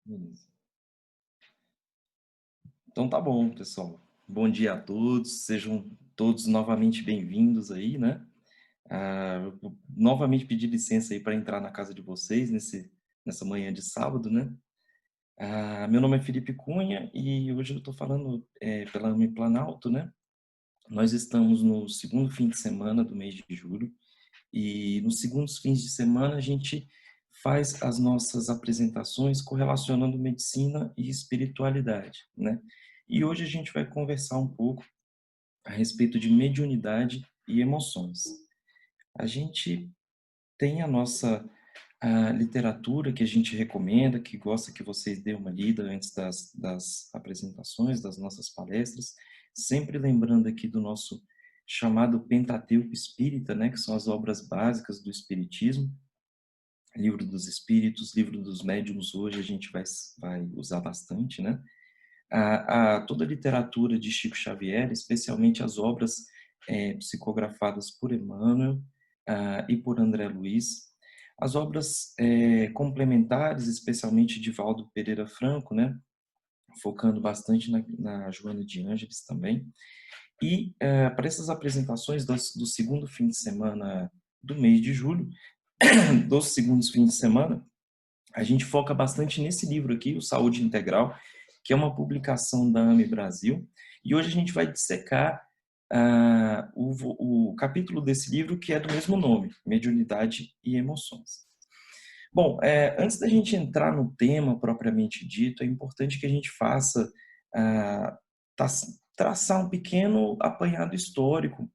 Beleza. Então tá bom, pessoal. Bom dia a todos, sejam todos novamente bem-vindos aí, né? Eu vou novamente pedir licença aí para entrar na casa de vocês nessa manhã de sábado, né? Meu nome é Felipe Cunha e hoje eu estou falando pela Planalto, né? Nós estamos no segundo fim de semana do mês de julho e nos segundos fins de semana a gente faz as nossas apresentações correlacionando medicina e espiritualidade, né? E hoje a gente vai conversar um pouco a respeito de mediunidade e emoções. A gente tem a literatura que a gente recomenda, que gosta que vocês dêem uma lida antes das apresentações, das nossas palestras, sempre lembrando aqui do nosso chamado Pentateuco Espírita, né, que são as obras básicas do Espiritismo, Livro dos Espíritos, Livro dos Médiuns, hoje a gente vai usar bastante, né? Toda a literatura de Chico Xavier, especialmente as obras psicografadas por Emmanuel e por André Luiz, as obras complementares, especialmente de Valdo Pereira Franco, né, focando bastante na Joana de Ângeles também. E para essas apresentações do segundo fim de semana do mês de julho, dos segundos fins de semana, a gente foca bastante nesse livro aqui, o Saúde Integral, que é uma publicação da AME Brasil. E hoje a gente vai dissecar o capítulo desse livro que é do mesmo nome, Mediunidade e Emoções. Bom, antes da gente entrar no tema propriamente dito, é importante que a gente faça, ah, traçar um pequeno apanhado histórico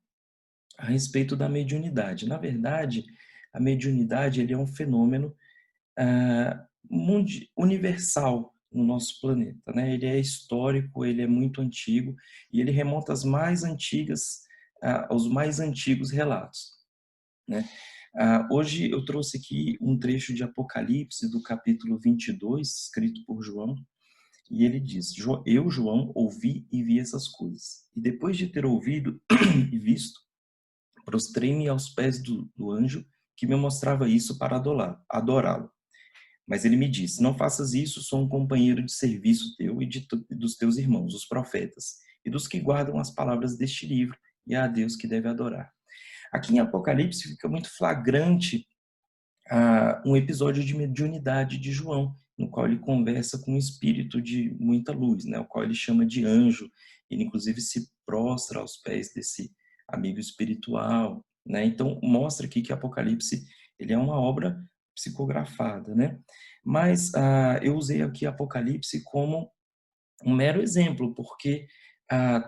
a respeito da mediunidade. Na verdade, a mediunidade ele é um fenômeno universal no nosso planeta, né? Ele é histórico, ele é muito antigo e ele remonta aos mais antigos relatos, né? Hoje eu trouxe aqui um trecho de Apocalipse do capítulo 22, escrito por João, e ele diz: Eu, João, ouvi e vi essas coisas. E depois de ter ouvido e visto, prostrei-me aos pés do anjo que me mostrava isso para adorá-lo. Mas ele me disse: Não faças isso, sou um companheiro de serviço teu e dos teus irmãos, os profetas, e dos que guardam as palavras deste livro, e a Deus que deve adorar. Aqui em Apocalipse fica muito flagrante um episódio de mediunidade de João, no qual ele conversa com um espírito de muita luz, né, o qual ele chama de anjo. Ele, inclusive, se prostra aos pés desse amigo espiritual, né? Então, mostra aqui que Apocalipse ele é uma obra psicografada, né? Mas eu usei aqui Apocalipse como um mero exemplo, porque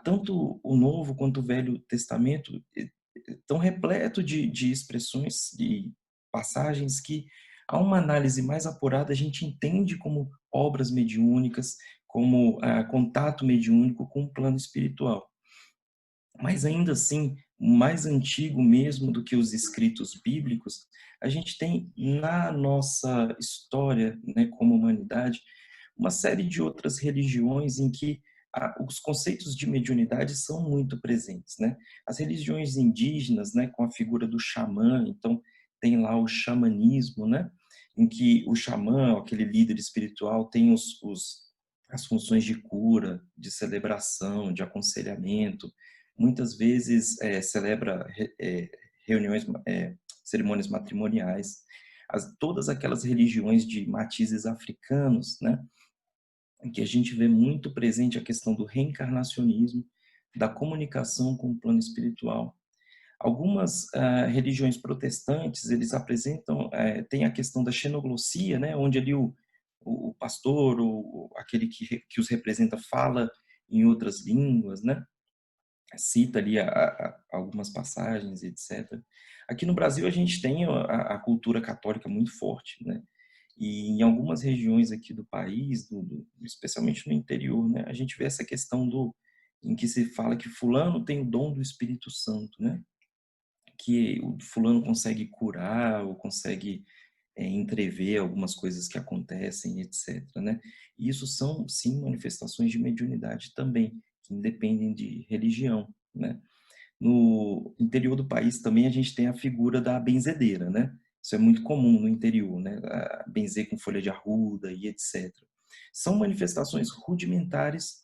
tanto o Novo quanto o Velho Testamento estão repleto de expressões e passagens que, a uma análise mais apurada, a gente entende como obras mediúnicas, como contato mediúnico com o plano espiritual. Mas ainda assim, mais antigo mesmo do que os escritos bíblicos, a gente tem na nossa história, né, como humanidade, uma série de outras religiões em que os conceitos de mediunidade são muito presentes, né? As religiões indígenas, né, com a figura do xamã, então tem lá o xamanismo, né, em que o xamã, aquele líder espiritual, tem as funções de cura, de celebração, de aconselhamento, muitas vezes celebra reuniões, cerimônias matrimoniais, todas aquelas religiões de matizes africanos, né, em que a gente vê muito presente a questão do reencarnacionismo, da comunicação com o plano espiritual. Algumas religiões protestantes, eles apresentam, tem a questão da xenoglossia, né, onde ali o pastor, ou aquele que os representa, fala em outras línguas, né, cita ali algumas passagens, etc. Aqui no Brasil a gente tem a cultura católica muito forte, né? E em algumas regiões aqui do país, especialmente no interior, né, a gente vê essa questão em que se fala que fulano tem o dom do Espírito Santo, né? Que o fulano consegue curar ou consegue entrever algumas coisas que acontecem, etc, né? E isso são, sim, manifestações de mediunidade também, que independem de religião, né? No interior do país também a gente tem a figura da benzedeira, né? Isso é muito comum no interior, né? Benzer com folha de arruda e etc. São manifestações rudimentares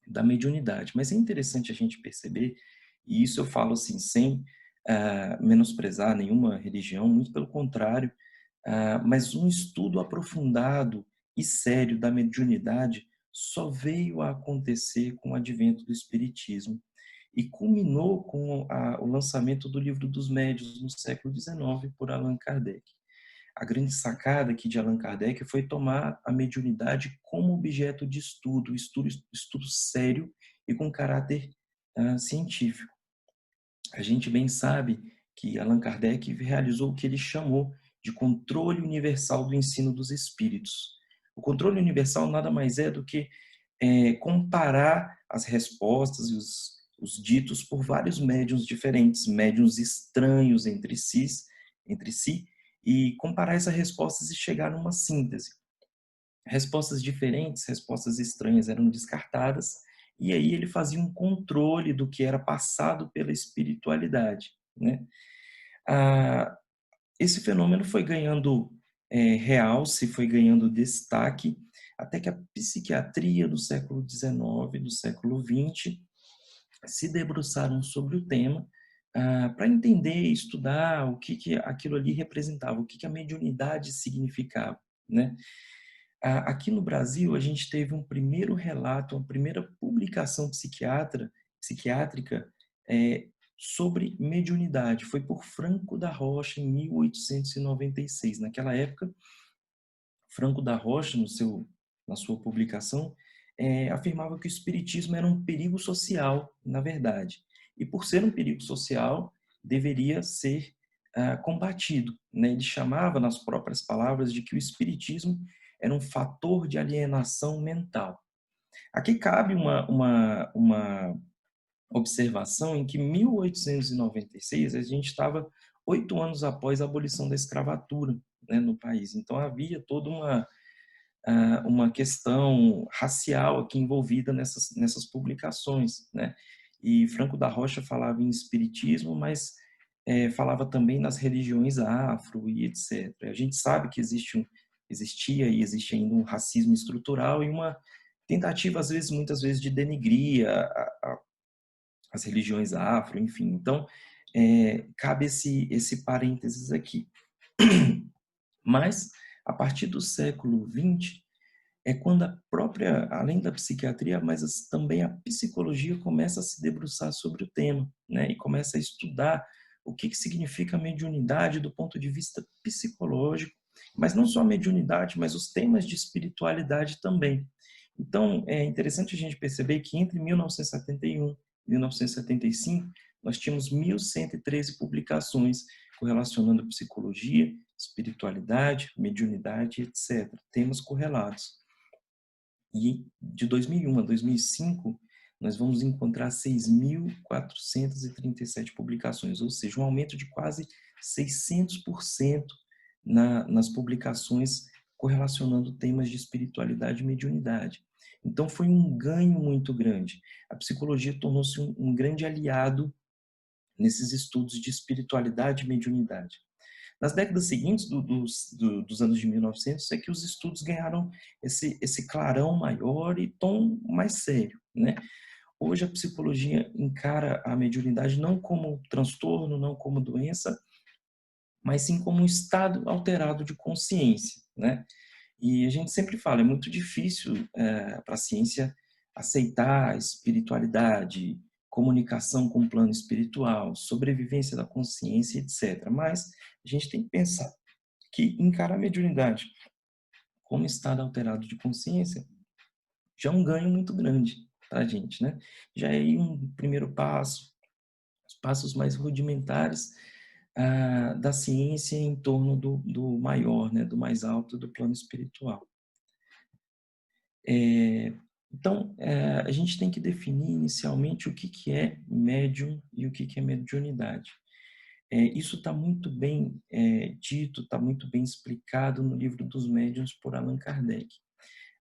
da mediunidade. Mas é interessante a gente perceber, e isso eu falo assim, sem menosprezar nenhuma religião, muito pelo contrário, mas um estudo aprofundado e sério da mediunidade só veio a acontecer com o advento do Espiritismo e culminou com o lançamento do Livro dos Médiuns no século XIX por Allan Kardec. A grande sacada aqui de Allan Kardec foi tomar a mediunidade como objeto de estudo, estudo sério e com caráter científico. A gente bem sabe que Allan Kardec realizou o que ele chamou de controle universal do ensino dos espíritos. O controle universal nada mais é do que comparar as respostas e os ditos por vários médiuns diferentes, médiuns estranhos entre si, e comparar essas respostas e chegar numa síntese. Respostas diferentes, respostas estranhas eram descartadas, e aí ele fazia um controle do que era passado pela espiritualidade, né? Esse fenômeno foi ganhando realce, foi ganhando destaque, até que a psiquiatria do século XIX, do século XX, se debruçaram sobre o tema para entender e estudar o que aquilo ali representava, o que a mediunidade significava, né? Aqui no Brasil, a gente teve um primeiro relato, uma primeira publicação psiquiátrica sobre mediunidade. Foi por Franco da Rocha, em 1896. Naquela época, Franco da Rocha, na sua publicação, afirmava que o espiritismo era um perigo social, na verdade. E por ser um perigo social, deveria ser combatido, né? Ele chamava, nas próprias palavras, de que o espiritismo era um fator de alienação mental. Aqui cabe uma observação em que, em 1896, a gente estava 8 anos após a abolição da escravatura, né, no país. Então, havia toda uma questão racial aqui envolvida nessas publicações, né? E Franco da Rocha falava em espiritismo, mas falava também nas religiões afro e etc. A gente sabe que existia e existe ainda um racismo estrutural e uma tentativa, às vezes, muitas vezes, de denigrir as religiões afro, enfim. Então, cabe esse parênteses aqui. Mas, a partir do século XX, é quando a própria, além da psiquiatria, mas também a psicologia começa a se debruçar sobre o tema, né? E começa a estudar o que significa a mediunidade do ponto de vista psicológico, mas não só a mediunidade, mas os temas de espiritualidade também. Então, é interessante a gente perceber que entre 1971 e 1975, nós tínhamos 1.113 publicações correlacionando psicologia, espiritualidade, mediunidade, etc., temas correlatos. E de 2001 a 2005, nós vamos encontrar 6.437 publicações, ou seja, um aumento de quase 600% nas publicações correlacionando temas de espiritualidade e mediunidade. Então, foi um ganho muito grande. A psicologia tornou-se um grande aliado nesses estudos de espiritualidade e mediunidade. Nas décadas seguintes, dos anos de 1900, é que os estudos ganharam esse clarão maior e tom mais sério, né? Hoje a psicologia encara a mediunidade não como transtorno, não como doença, mas sim como um estado alterado de consciência, né? E a gente sempre fala, é muito difícil para a ciência aceitar a espiritualidade, comunicação com o plano espiritual, sobrevivência da consciência, etc. Mas a gente tem que pensar que encarar a mediunidade como estado alterado de consciência já é um ganho muito grande para a gente, né? Já é aí um primeiro passo, os passos mais rudimentares da ciência em torno do maior, né? Do mais alto, do plano espiritual. Então, a gente tem que definir inicialmente o que é médium e o que é mediunidade. Isso está muito bem dito, está muito bem explicado no livro dos médiuns por Allan Kardec.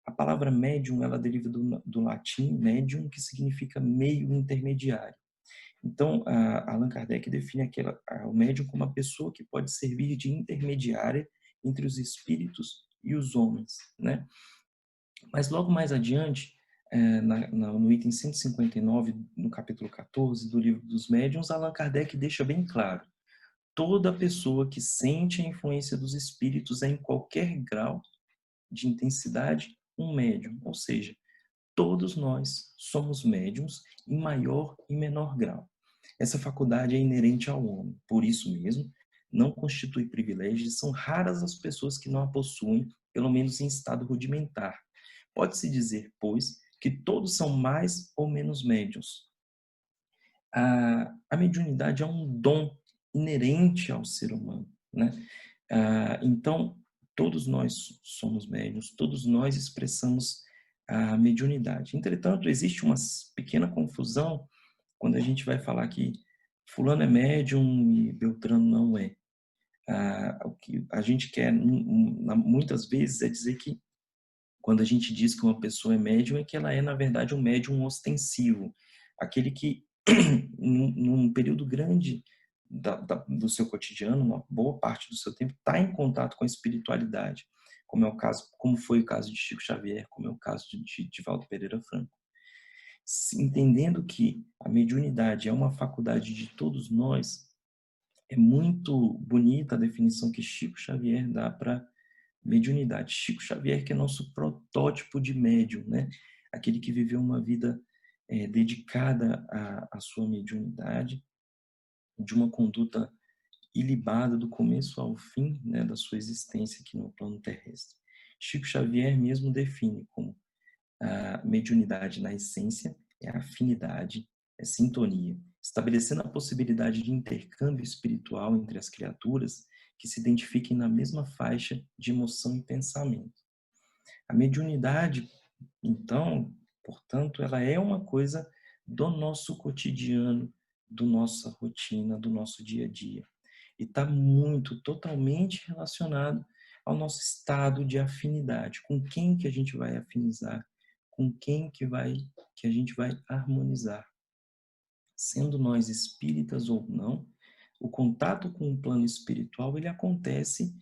A palavra médium, ela deriva do latim medium, que significa meio intermediário. Então, Allan Kardec define o médium como uma pessoa que pode servir de intermediária entre os espíritos e os homens, né? Mas logo mais adiante, no item 159, no capítulo 14 do Livro dos Médiuns, Allan Kardec deixa bem claro: toda pessoa que sente a influência dos espíritos é, em qualquer grau de intensidade, um médium. Ou seja, todos nós somos médiums em maior e menor grau. Essa faculdade é inerente ao homem. Por isso mesmo, não constitui privilégio e são raras as pessoas que não a possuem, pelo menos em estado rudimentar. Pode-se dizer, pois, que todos são mais ou menos médiuns. A mediunidade é um dom inerente ao ser humano, né? Então, todos nós somos médiuns, todos nós expressamos a mediunidade. Entretanto, existe uma pequena confusão quando a gente vai falar que fulano é médium e Beltrano não é. O que a gente quer, muitas vezes, é dizer que quando a gente diz que uma pessoa é médium, é que ela é, na verdade, um médium ostensivo. Aquele que, num período grande do seu cotidiano, uma boa parte do seu tempo, está em contato com a espiritualidade, como foi o caso de Chico Xavier, como é o caso de Divaldo Pereira Franco. Entendendo que a mediunidade é uma faculdade de todos nós, é muito bonita a definição que Chico Xavier dá para mediunidade. Chico Xavier, que é nosso protótipo de médium, né? Aquele que viveu uma vida dedicada à sua mediunidade, de uma conduta ilibada do começo ao fim, né, da sua existência aqui no plano terrestre. Chico Xavier mesmo define como a mediunidade na essência é afinidade, é sintonia, estabelecendo a possibilidade de intercâmbio espiritual entre as criaturas que se identifiquem na mesma faixa de emoção e pensamento. A mediunidade, então, portanto, ela é uma coisa do nosso cotidiano, da nossa rotina, do nosso dia a dia. E está muito, totalmente relacionado ao nosso estado de afinidade. Com quem que a gente vai afinizar? Com quem que a gente vai harmonizar? Sendo nós espíritas ou não, o contato com o plano espiritual ele acontece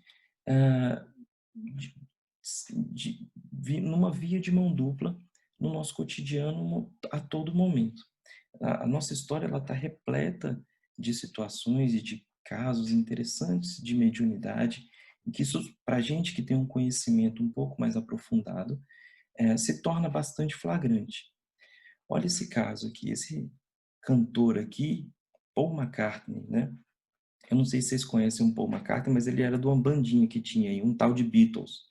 ah, de, numa via de mão dupla no nosso cotidiano a todo momento. A nossa história ela está repleta de situações e de casos interessantes de mediunidade, em que isso, para a gente que tem um conhecimento um pouco mais aprofundado, se torna bastante flagrante. Olha esse caso aqui, esse cantor aqui, Paul McCartney, né? Eu não sei se vocês conhecem o Paul McCartney, mas ele era de uma bandinha que tinha aí, um tal de Beatles.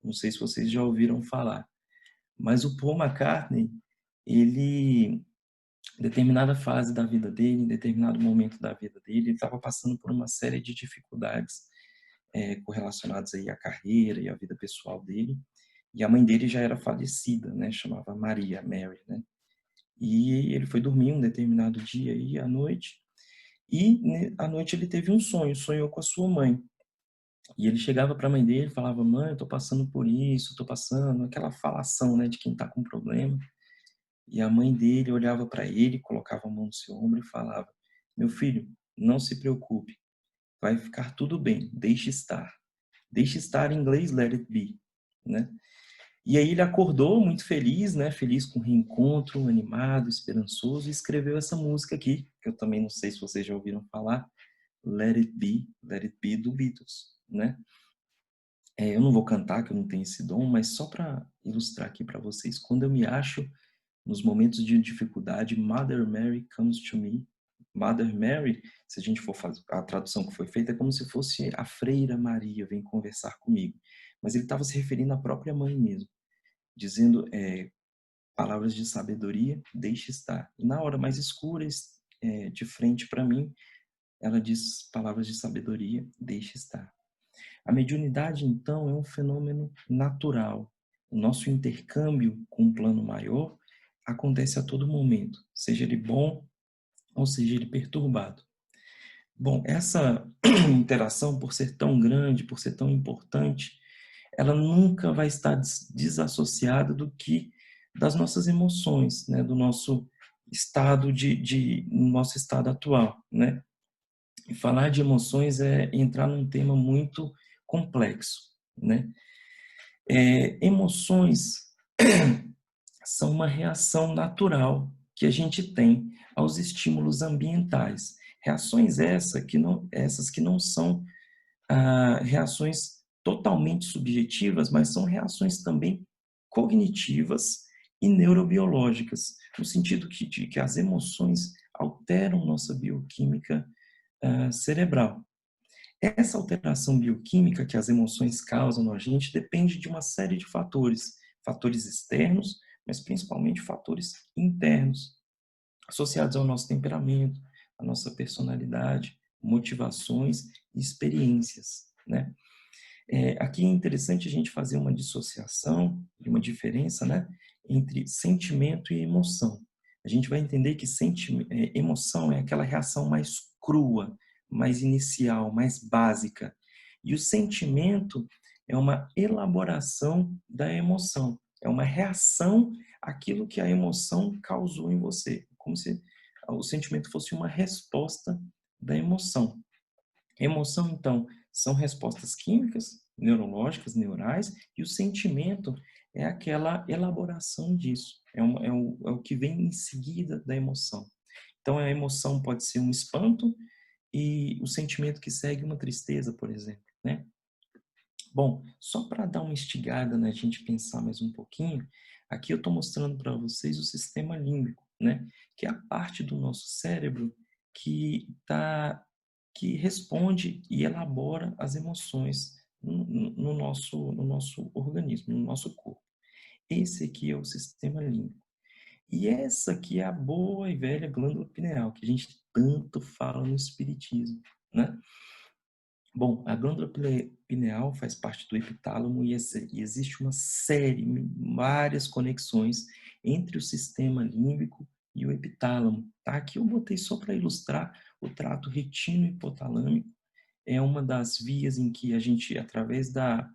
Não sei se vocês já ouviram falar. Mas o Paul McCartney, ele, em determinada fase da vida dele, em determinado momento da vida dele, ele estava passando por uma série de dificuldades correlacionadas aí à carreira e à vida pessoal dele. E a mãe dele já era falecida, né? Chamava Maria, Mary, né? E ele foi dormir um determinado dia aí à noite. E à noite ele teve um sonho, sonhou com a sua mãe. E ele chegava para a mãe dele e falava: mãe, eu estou passando por isso, estou passando, aquela falação, né, de quem está com problema. E a mãe dele olhava para ele, colocava a mão no seu ombro e falava: meu filho, não se preocupe, vai ficar tudo bem, deixe estar. Deixe estar em inglês, let it be, né? E aí ele acordou muito feliz, né? Feliz com o reencontro, animado, esperançoso, e escreveu essa música aqui, que eu também não sei se vocês já ouviram falar, Let It Be do Beatles, né? Eu não vou cantar, que eu não tenho esse dom, mas só para ilustrar aqui para vocês, quando eu me acho nos momentos de dificuldade, Mother Mary comes to me. Mother Mary, se a gente for fazer a tradução que foi feita, é como se fosse a freira Maria vem conversar comigo. Mas ele estava se referindo à própria mãe mesmo, dizendo palavras de sabedoria, deixe estar. E na hora mais escura, de frente para mim, ela diz palavras de sabedoria, deixe estar. A mediunidade, então, é um fenômeno natural. O nosso intercâmbio com um plano maior acontece a todo momento, seja ele bom ou seja ele perturbado. Bom, essa interação, por ser tão grande, por ser tão importante, ela nunca vai estar desassociada das nossas emoções, né, do nosso estado nosso estado atual, né? E falar de emoções é entrar num tema muito complexo, né? Emoções são uma reação natural que a gente tem aos estímulos ambientais. Reações essas que não são reações totalmente subjetivas, mas são reações também cognitivas e neurobiológicas, no sentido de que as emoções alteram nossa bioquímica cerebral. Essa alteração bioquímica que as emoções causam na gente depende de uma série de fatores, fatores externos, mas principalmente fatores internos, associados ao nosso temperamento, à nossa personalidade, motivações e experiências, né? Aqui é interessante a gente fazer uma dissociação e uma diferença, né, entre sentimento e emoção. A gente vai entender que emoção é aquela reação mais crua, mais inicial, mais básica. E o sentimento é uma elaboração da emoção, é uma reação àquilo que a emoção causou em você, como se o sentimento fosse uma resposta da emoção. Emoção, então, são respostas químicas, neurológicas, neurais, e o sentimento é aquela elaboração disso, é o que vem em seguida da emoção. Então, a emoção pode ser um espanto e o sentimento que segue uma tristeza, por exemplo, né? Bom, só para dar uma instigada na gente pensar mais um pouquinho, aqui eu estou mostrando para vocês o sistema límbico, né? Que é a parte do nosso cérebro que responde e elabora as emoções no nosso organismo, no nosso corpo. Esse aqui é o sistema límbico. E essa aqui é a boa e velha glândula pineal, que a gente tanto fala no espiritismo, né? Bom, a glândula pineal faz parte do epitálamo e existe uma série, várias conexões entre o sistema límbico e o epitálamo. Tá? Aqui eu botei só para ilustrar o trato retino-hipotalâmico. É uma das vias em que a gente, através da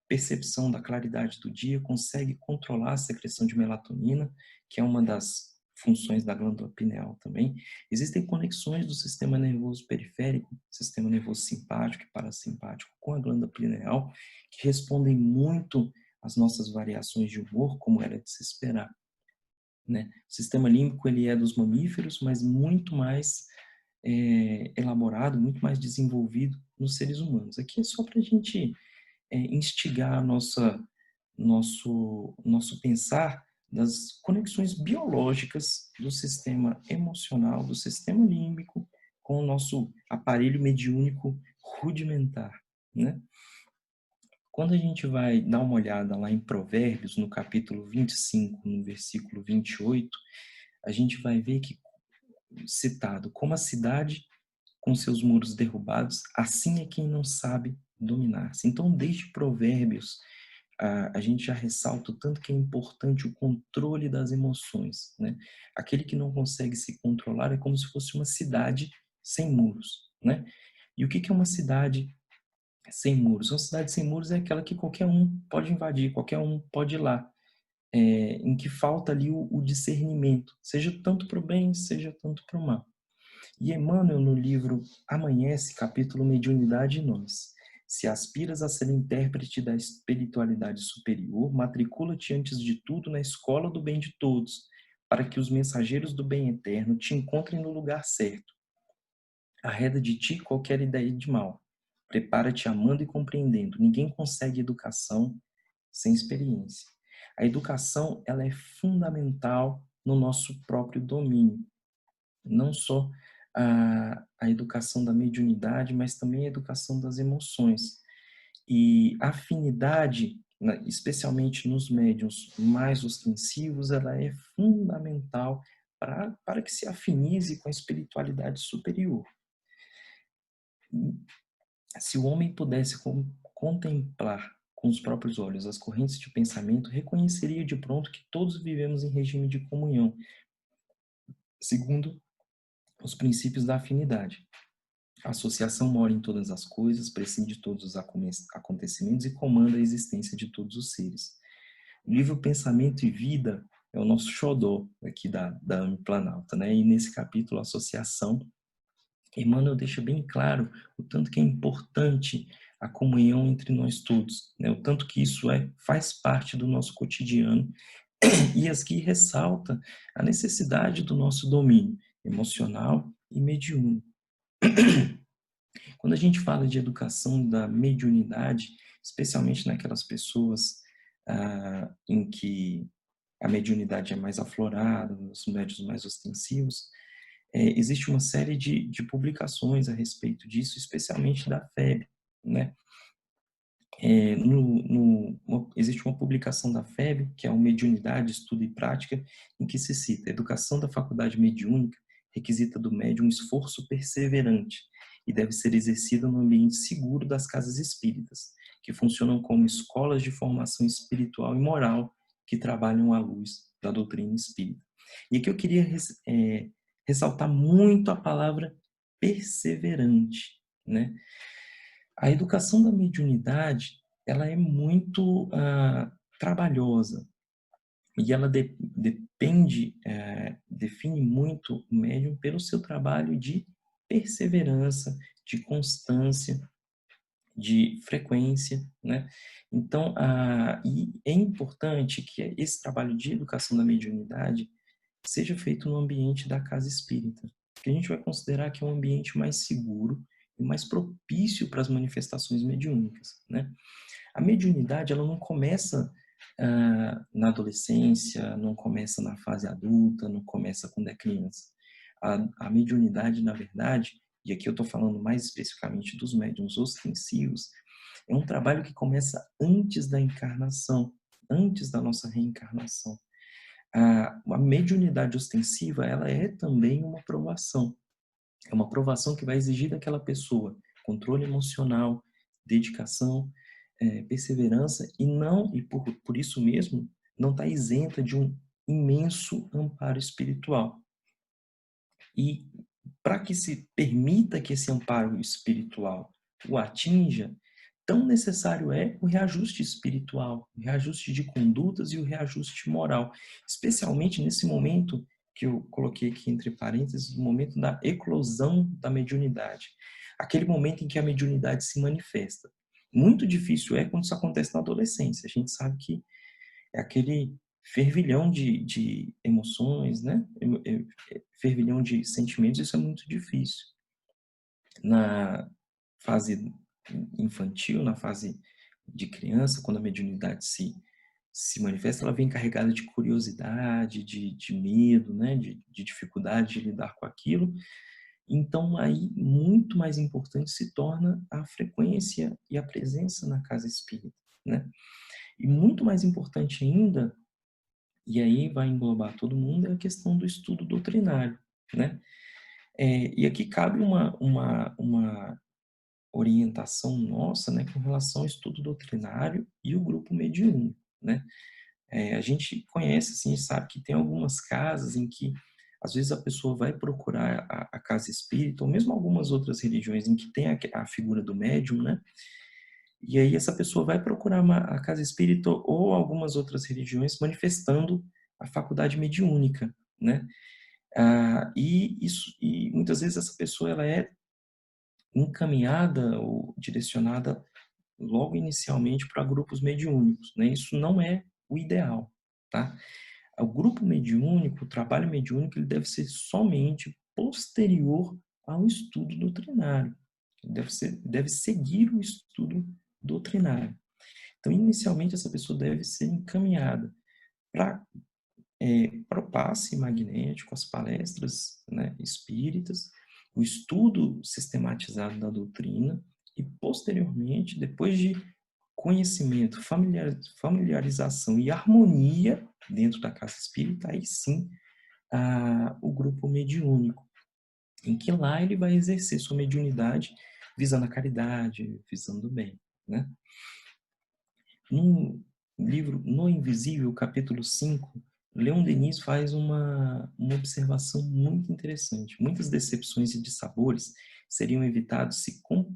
percepção da claridade do dia, consegue controlar a secreção de melatonina, que é uma das funções da glândula pineal também. Existem conexões do sistema nervoso periférico, sistema nervoso simpático e parasimpático com a glândula pineal, que respondem muito às nossas variações de humor, como era de se esperar. Né? O sistema límbico ele é dos mamíferos, mas muito mais elaborado, muito mais desenvolvido nos seres humanos. Aqui é só para a gente instigar nosso pensar das conexões biológicas do sistema emocional, do sistema límbico, com o nosso aparelho mediúnico rudimentar, né? Quando a gente vai dar uma olhada lá em Provérbios, no capítulo 25, no versículo 28, a gente vai ver que, citado, como a cidade com seus muros derrubados, assim é quem não sabe dominar-se. Então, desde Provérbios, a gente já ressalta o tanto que é importante o controle das emoções, né? Aquele que não consegue se controlar é como se fosse uma cidade sem muros, né? E o que é uma cidade sem muros? Uma cidade sem muros é aquela que qualquer um pode invadir, qualquer um pode ir lá, em que falta ali o discernimento, seja tanto para o bem, seja tanto para o mal. E Emmanuel, no livro Amanhece, capítulo Mediunidade e Nós. Se aspiras a ser intérprete da espiritualidade superior, matricula-te antes de tudo na escola do bem de todos, para que os mensageiros do bem eterno te encontrem no lugar certo. Arreda de ti qualquer ideia de mal. Prepara-te amando e compreendendo. Ninguém consegue educação sem experiência. A educação, ela é fundamental no nosso próprio domínio. Não só a educação da mediunidade, mas também a educação das emoções. E a afinidade, especialmente nos médiuns mais ostensivos, ela é fundamental para que se afinize com a espiritualidade superior. Se o homem pudesse contemplar com os próprios olhos as correntes de pensamento, reconheceria de pronto que todos vivemos em regime de comunhão, segundo os princípios da afinidade. A associação mora em todas as coisas, prescinde de todos os acontecimentos e comanda a existência de todos os seres. O livro Pensamento e Vida é o nosso xodó aqui da AME Planalto, né? E nesse capítulo, Associação, Emmanuel deixa bem claro o tanto que é importante a comunhão entre nós todos, né? O tanto que isso faz parte do nosso cotidiano e aqui ressalta a necessidade do nosso domínio emocional e mediúnico. Quando a gente fala de educação da mediunidade, especialmente naquelas pessoas em que a mediunidade é mais aflorada, nos médiuns mais ostensivos, existe uma série de publicações a respeito disso, especialmente da FEB, né? Existe uma publicação da FEB, que é o Mediunidade, Estudo e Prática, em que se cita: a educação da faculdade mediúnica requisita do médium um esforço perseverante e deve ser exercida no ambiente seguro das casas espíritas, que funcionam como escolas de formação espiritual e moral que trabalham à luz da doutrina espírita. E aqui eu queria ressaltar muito a palavra perseverante, né? A educação da mediunidade, ela é muito trabalhosa e ela depende, define muito o médium pelo seu trabalho de perseverança, de constância, de frequência, né? Então, e é importante que esse trabalho de educação da mediunidade seja feito no ambiente da casa espírita, que a gente vai considerar que é um ambiente mais seguro e mais propício para as manifestações mediúnicas, né? A mediunidade, ela não começa na adolescência, não começa na fase adulta, não começa quando é criança. A mediunidade, na verdade, e aqui eu estou falando mais especificamente dos médiuns ostensivos, é um trabalho que começa antes da encarnação, antes da nossa reencarnação. A mediunidade ostensiva, ela é também uma provação. É uma provação que vai exigir daquela pessoa controle emocional, dedicação, perseverança e por isso mesmo não está isenta de um imenso amparo espiritual. E para que se permita que esse amparo espiritual o atinja, tão necessário é o reajuste espiritual, o reajuste de condutas e o reajuste moral, especialmente nesse momento que eu coloquei aqui entre parênteses, o momento da eclosão da mediunidade, aquele momento em que a mediunidade se manifesta. Muito difícil é quando isso acontece na adolescência. A gente sabe que é aquele fervilhão de emoções, né? Fervilhão de sentimentos, isso é muito difícil. Na fase infantil, na fase de criança, quando a mediunidade se manifesta, ela vem carregada de curiosidade, de medo, né? de dificuldade de lidar com aquilo. Então, aí, muito mais importante se torna a frequência e a presença na casa espírita, né? E muito mais importante ainda, e aí vai englobar todo mundo, é a questão do estudo doutrinário, né? E aqui cabe uma orientação nossa, né, com relação ao estudo doutrinário e o grupo mediúnico, né? A gente conhece, assim, sabe que tem algumas casas em que, às vezes, a pessoa vai procurar a casa espírita, ou mesmo algumas outras religiões em que tem a figura do médium, né? E aí essa pessoa vai procurar a casa espírita ou algumas outras religiões manifestando a faculdade mediúnica, né? E muitas vezes essa pessoa ela é encaminhada ou direcionada logo inicialmente para grupos mediúnicos, né? Isso não é o ideal, tá? O grupo mediúnico, o trabalho mediúnico, ele deve ser somente posterior ao estudo doutrinário. Deve seguir o estudo doutrinário. Então, inicialmente, essa pessoa deve ser encaminhada para o passe magnético, as palestras, né, espíritas, o estudo sistematizado da doutrina e, posteriormente, depois de conhecimento, familiarização e harmonia dentro da casa espírita, aí sim, o grupo mediúnico, em que lá ele vai exercer sua mediunidade visando a caridade, visando o bem, né? No livro No Invisível, capítulo 5, Leon Denis faz uma observação muito interessante. Muitas decepções e dissabores seriam evitados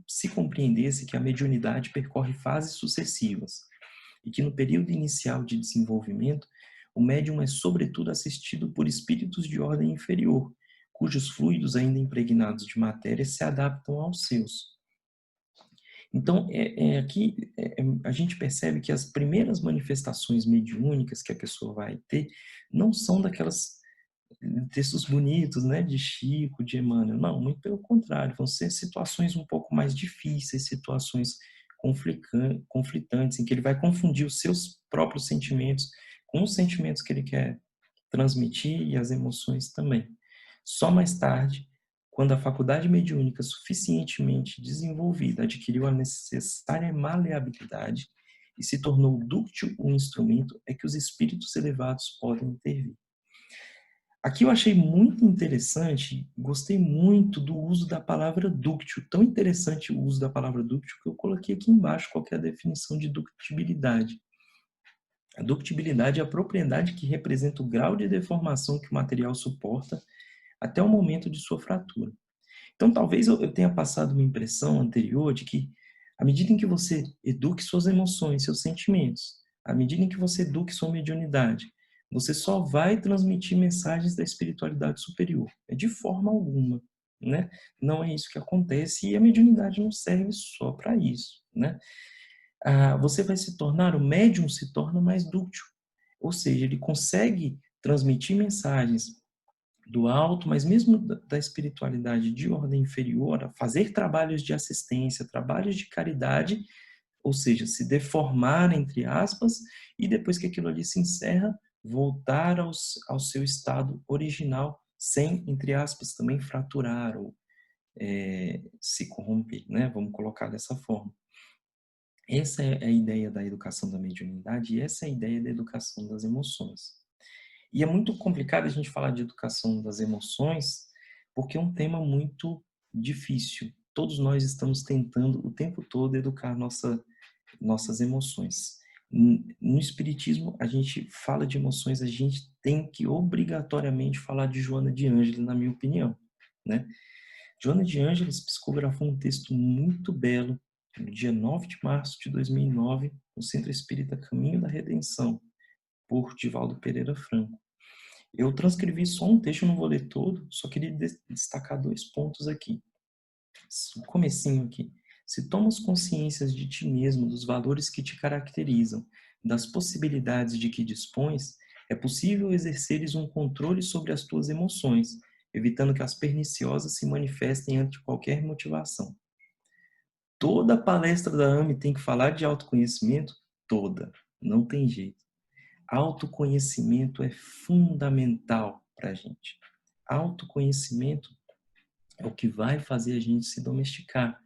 se compreendesse que a mediunidade percorre fases sucessivas e que no período inicial de desenvolvimento, o médium é sobretudo assistido por espíritos de ordem inferior, cujos fluidos ainda impregnados de matéria se adaptam aos seus. Então, aqui a gente percebe que as primeiras manifestações mediúnicas que a pessoa vai ter não são daquelas textos bonitos, né, de Chico, de Emmanuel. Não, muito pelo contrário, vão ser situações um pouco mais difíceis, situações conflitantes, em que ele vai confundir os seus próprios sentimentos com os sentimentos que ele quer transmitir e as emoções também. Só mais tarde, quando a faculdade mediúnica suficientemente desenvolvida adquiriu a necessária maleabilidade e se tornou dúctil o instrumento, é que os espíritos elevados podem intervir. Aqui eu achei muito interessante, gostei muito do uso da palavra dúctil. Tão interessante o uso da palavra dúctil que eu coloquei aqui embaixo qual que é a definição de ductibilidade. A ductibilidade é a propriedade que representa o grau de deformação que o material suporta até o momento de sua fratura. Então, talvez eu tenha passado uma impressão anterior de que, à medida em que você eduque suas emoções, seus sentimentos, à medida em que você eduque sua mediunidade, você só vai transmitir mensagens da espiritualidade superior. É de forma alguma, né? Não é isso que acontece e a mediunidade não serve só para isso, né? Você vai se tornar, o médium se torna mais dúctil, ou seja, ele consegue transmitir mensagens do alto, mas mesmo da espiritualidade de ordem inferior, a fazer trabalhos de assistência, trabalhos de caridade, ou seja, se deformar, entre aspas, e depois que aquilo ali se encerra, voltar ao seu estado original, sem, entre aspas, também fraturar ou se corromper, né? Vamos colocar dessa forma. Essa é a ideia da educação da mediunidade e essa é a ideia da educação das emoções. E é muito complicado a gente falar de educação das emoções, porque é um tema muito difícil. Todos nós estamos tentando o tempo todo educar nossas emoções. No Espiritismo, a gente fala de emoções, a gente tem que obrigatoriamente falar de Joana de Ângeles, na minha opinião, né? Joana de Ângeles psicografou um texto muito belo, no dia 9 de março de 2009, no Centro Espírita Caminho da Redenção, por Divaldo Pereira Franco. Eu transcrevi só um texto, não vou ler todo, só queria destacar 2 pontos aqui. O comecinho aqui. Se tomas consciências de ti mesmo, dos valores que te caracterizam, das possibilidades de que dispões, é possível exerceres um controle sobre as tuas emoções, evitando que as perniciosas se manifestem ante qualquer motivação. Toda palestra da AME tem que falar de autoconhecimento? Toda. Não tem jeito. Autoconhecimento é fundamental para a gente. Autoconhecimento é o que vai fazer a gente se domesticar,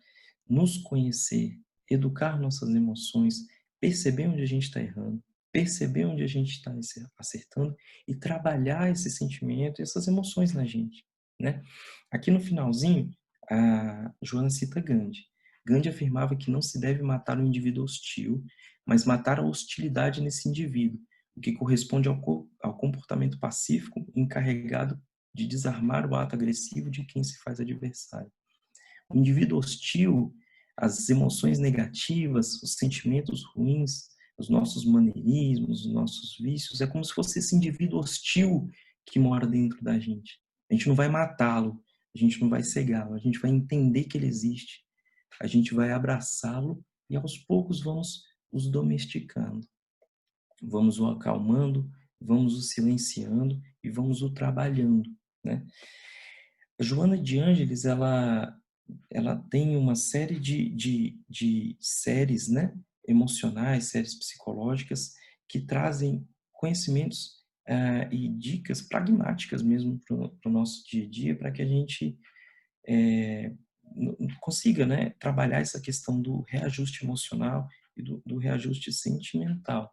nos conhecer, educar nossas emoções, perceber onde a gente está errando, perceber onde a gente está acertando e trabalhar esse sentimento e essas emoções na gente, né? Aqui no finalzinho, a Joana cita Gandhi. Gandhi afirmava que não se deve matar o indivíduo hostil, mas matar a hostilidade nesse indivíduo, o que corresponde ao comportamento pacífico encarregado de desarmar o ato agressivo de quem se faz adversário. O indivíduo hostil, as emoções negativas, os sentimentos ruins, os nossos maneirismos, os nossos vícios, é como se fosse esse indivíduo hostil que mora dentro da gente. A gente não vai matá-lo, a gente não vai cegá-lo, a gente vai entender que ele existe, a gente vai abraçá-lo e aos poucos vamos os domesticando. Vamos o acalmando, vamos o silenciando e vamos o trabalhando, né? A Joana de Ângeles, ela tem uma série de séries, né, emocionais, séries psicológicas, que trazem conhecimentos e dicas pragmáticas mesmo para o nosso dia a dia, para que a gente é, consiga, né, trabalhar essa questão do reajuste emocional e do reajuste sentimental.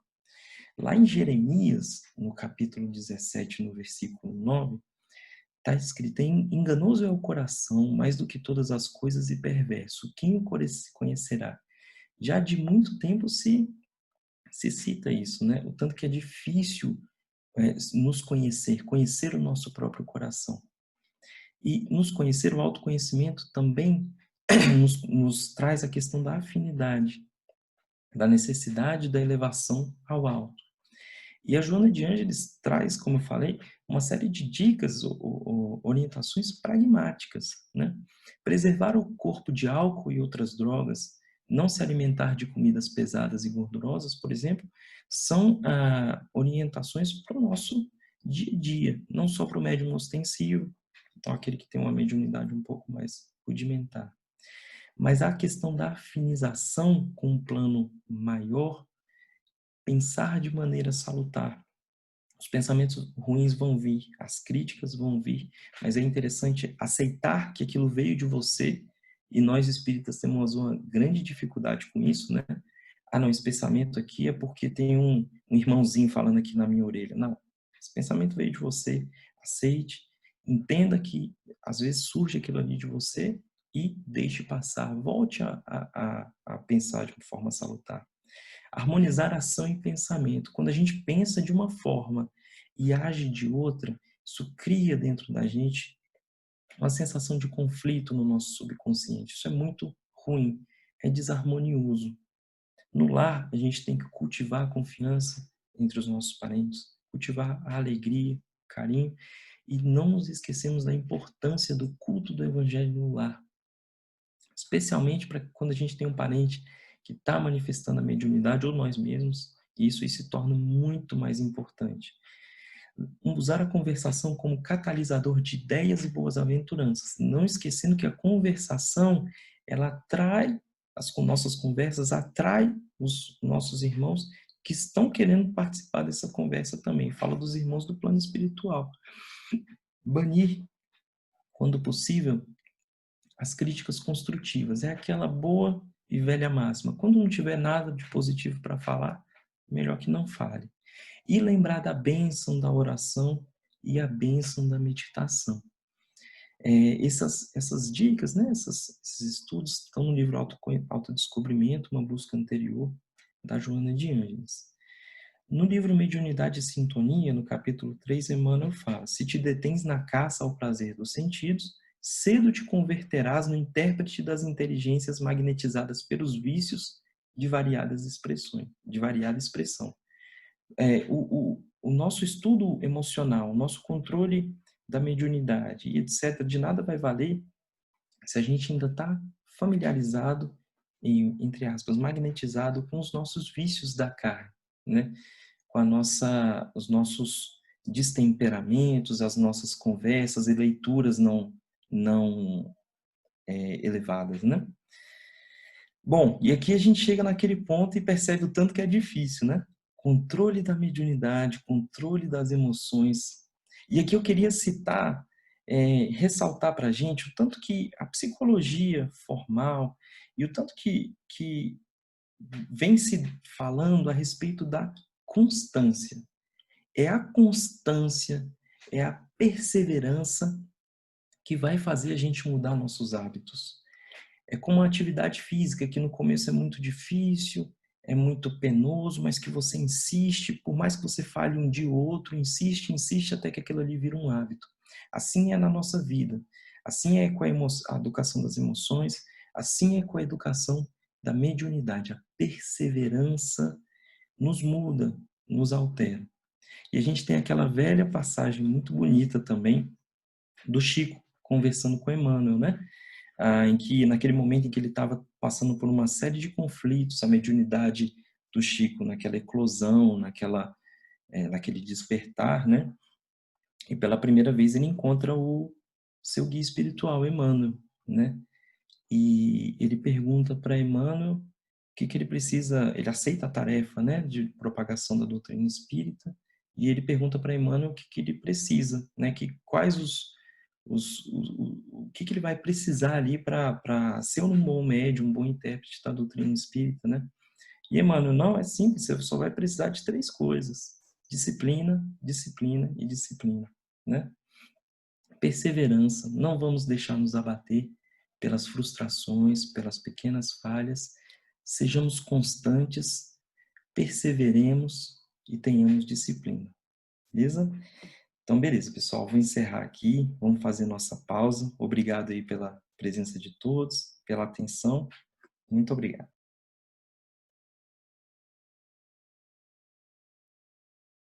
Lá em Jeremias, no capítulo 17, no versículo 9, está escrito: enganoso é o coração mais do que todas as coisas e perverso. Quem o conhecerá? Já de muito tempo se cita isso, né? O tanto que é difícil nos conhecer, conhecer o nosso próprio coração. E nos conhecer, o autoconhecimento também nos traz a questão da afinidade, da necessidade da elevação ao alto. E a Joana de Ângeles traz, como eu falei, uma série de dicas ou orientações pragmáticas, né? Preservar o corpo de álcool e outras drogas, não se alimentar de comidas pesadas e gordurosas, por exemplo, são orientações para o nosso dia a dia, não só para o médium ostensivo, então aquele que tem uma mediunidade um pouco mais rudimentar. Mas a questão da afinização com um plano maior, pensar de maneira salutar. Os pensamentos ruins vão vir, as críticas vão vir, mas é interessante aceitar que aquilo veio de você, e nós espíritas temos uma grande dificuldade com isso, né? Ah, não, esse pensamento aqui é porque tem um irmãozinho falando aqui na minha orelha. Não, esse pensamento veio de você, aceite, entenda que às vezes surge aquilo ali de você e deixe passar, volte a pensar de forma salutar. Harmonizar ação e pensamento. Quando a gente pensa de uma forma e age de outra, isso cria dentro da gente uma sensação de conflito no nosso subconsciente. Isso é muito ruim, é desarmonioso. No lar, a gente tem que cultivar a confiança entre os nossos parentes, cultivar a alegria, o carinho, e não nos esquecemos da importância do culto do evangelho no lar. Especialmente para quando a gente tem um parente que está manifestando a mediunidade, ou nós mesmos, isso se torna muito mais importante. Usar a conversação como catalisador de ideias e boas aventuranças, não esquecendo que a conversação, ela atrai, as nossas conversas atrai os nossos irmãos que estão querendo participar dessa conversa também. Fala dos irmãos do plano espiritual. Banir, quando possível, as críticas construtivas. É aquela boa e velha máxima. Quando não tiver nada de positivo para falar, melhor que não fale. E lembrar da bênção da oração e a bênção da meditação. Essas dicas, né, esses estudos estão no livro Autodescobrimento, uma busca anterior, da Joana de Ângeles. No livro Mediunidade e Sintonia, no capítulo 3, Emmanuel fala: se te detens na caça ao prazer dos sentidos, cedo te converterás no intérprete das inteligências magnetizadas pelos vícios de variada expressão. O nosso estudo emocional, o nosso controle da mediunidade e etc., de nada vai valer se a gente ainda está familiarizado, entre aspas, magnetizado com os nossos vícios da carne, né? Com os nossos destemperamentos, as nossas conversas e leituras não elevadas, né? Bom, e aqui a gente chega naquele ponto e percebe o tanto que é difícil, né? Controle da mediunidade, controle das emoções. E aqui eu queria citar, ressaltar para a gente o tanto que a psicologia formal e o tanto que vem se falando a respeito da constância. É a constância, é a perseverança que vai fazer a gente mudar nossos hábitos. É como uma atividade física, que no começo é muito difícil, é muito penoso, mas que você insiste, por mais que você falhe um dia ou outro, insiste, insiste até que aquilo ali vira um hábito. Assim é na nossa vida. Assim é com a educação das emoções, assim é com a educação da mediunidade. A perseverança nos muda, nos altera. E a gente tem aquela velha passagem muito bonita também do Chico conversando com Emmanuel, né? Em que naquele momento em que ele estava passando por uma série de conflitos, a mediunidade do Chico naquela eclosão, naquele despertar, né? E pela primeira vez ele encontra o seu guia espiritual, Emmanuel, né? E ele pergunta para Emmanuel o que ele precisa, ele aceita a tarefa, né, de propagação da doutrina espírita, e ele pergunta para Emmanuel o que ele precisa, né, quais o que ele vai precisar ali para ser um bom médium, um bom intérprete da doutrina espírita, né? E Emmanuel, não, é simples, você só vai precisar de 3 coisas: disciplina, disciplina e disciplina, né? Perseverança, não vamos deixar nos abater pelas frustrações, pelas pequenas falhas, sejamos constantes, perseveremos e tenhamos disciplina. Beleza? Então, beleza, pessoal, vou encerrar aqui, vamos fazer nossa pausa. Obrigado aí pela presença de todos, pela atenção. Muito obrigado.